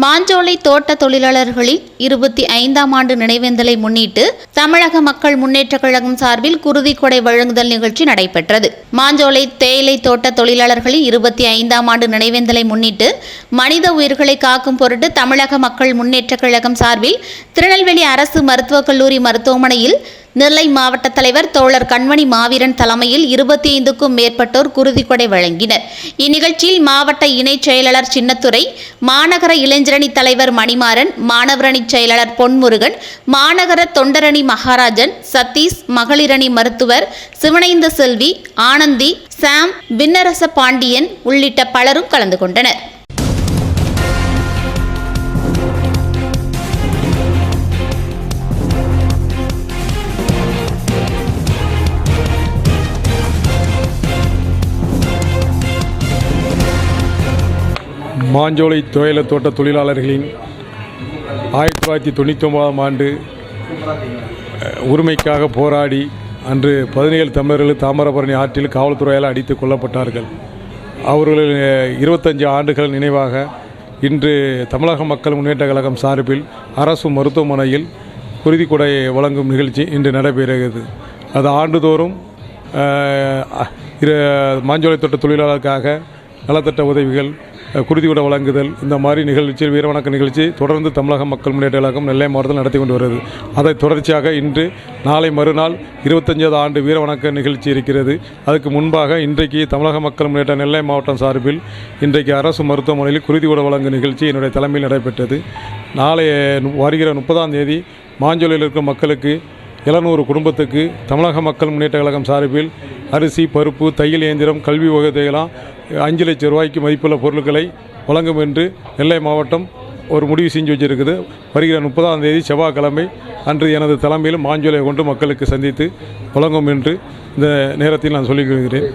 மாஞ்சோலை தோட்ட தொழிலாளர்களின் 25ஆம் ஆண்டு நினைவேந்தலை முன்னிட்டு தமிழக மக்கள் முன்னேற்றக் கழகம் சார்பில் குருதிக்கொடை வழங்குதல் நிகழ்ச்சி நடைபெற்றது. மாஞ்சோலை தேயிலை தோட்ட தொழிலாளர்களின் 25ஆம் ஆண்டு நினைவேந்தலை முன்னிட்டு மனித உயிர்களை காக்கும் பொருட்டு தமிழக மக்கள் முன்னேற்றக் கழகம் சார்பில் திருநெல்வேலி அரசு மருத்துவக் கல்லூரி மருத்துவமனையில் நெல்லை மாவட்ட தலைவர் தோழர் கண்மணி மாவீரன் தலைமையில் 25க்கும் மேற்பட்டோர் குருதிக்கொடை வழங்கினர். இந்நிகழ்ச்சியில் மாவட்ட இணைச் செயலாளர் சின்னத்துரை, மாநகர இளைஞரணி தலைவர் மணிமாறன், மாணவரணி செயலாளர் பொன்முருகன், மாநகர தொண்டரணி மகாராஜன், சதீஷ், மகளிரணி மருத்துவர் சிவனைந்த செல்வி, ஆனந்தி, சாம், விண்ணரச பாண்டியன் உள்ளிட்ட பலரும் கலந்து கொண்டனர். மாஞ்சோலை தேயிலை தோட்ட தொழிலாளர்களின் 1999ஆம் ஆண்டு உரிமைக்காக போராடி அன்று 17 தமிழர்கள் தாமிரபரணி ஆற்றில் காவல்துறையால் அடித்து கொல்லப்பட்டார்கள். அவர்கள் 25 ஆண்டுகள் நினைவாக இன்று தமிழக மக்கள் முன்னேற்ற கழகம் சார்பில் அரசு மருத்துவமனையில் குருதிக்கொடை வழங்கும் நிகழ்ச்சி இன்று நடைபெறுகிறது. அது ஆண்டுதோறும் மாஞ்சோலை தோட்ட தொழிலாளர்களுக்காக நலத்திட்ட உதவிகள், குருதிக்கொடை வழங்குதல், இந்த மாதிரி நிகழ்ச்சி, வீரவணக்க நிகழ்ச்சி தொடர்ந்து தமிழக மக்கள் முன்னேற்ற கழகம் நெல்லை மாவட்டத்தில் நடத்தி கொண்டு வருகிறது. அதை தொடர்ச்சியாக இன்று நாளை மறுநாள் 25வது ஆண்டு வீரவணக்க நிகழ்ச்சி இருக்கிறது. அதுக்கு முன்பாக இன்றைக்கு தமிழக மக்கள் முன்னேற்ற நெல்லை மாவட்டம் சார்பில் இன்றைக்கு அரசு மருத்துவமனையில் குருதிக்கொடை வழங்கும் நிகழ்ச்சி என்னுடைய தலைமையில் நடைபெற்றது. நாளை வருகிற 30ஆம் தேதி மாஞ்சோலையில் இருக்கும் மக்களுக்கு 700 குடும்பத்துக்கு தமிழக மக்கள் முன்னேற்ற கழகம் சார்பில் அரிசி, பருப்பு, தையல் இயந்திரம், கல்வி உதவியெல்லாம் 5 லட்சம் ரூபாய்க்கு மதிப்புள்ள பொருட்களை வழங்கும் என்று நெல்லை மாவட்டம் ஒரு முடிவு செஞ்சு வச்சிருக்குது. வருகிற 30ஆம் தேதி செவ்வாய்க்கிழமை அன்று எனது தலைமையில் மாஞ்சோலை கொண்டு மக்களுக்கு சந்தித்து வழங்கும் என்று இந்த நேரத்தில் நான் சொல்லிக் கொள்கிறேன்.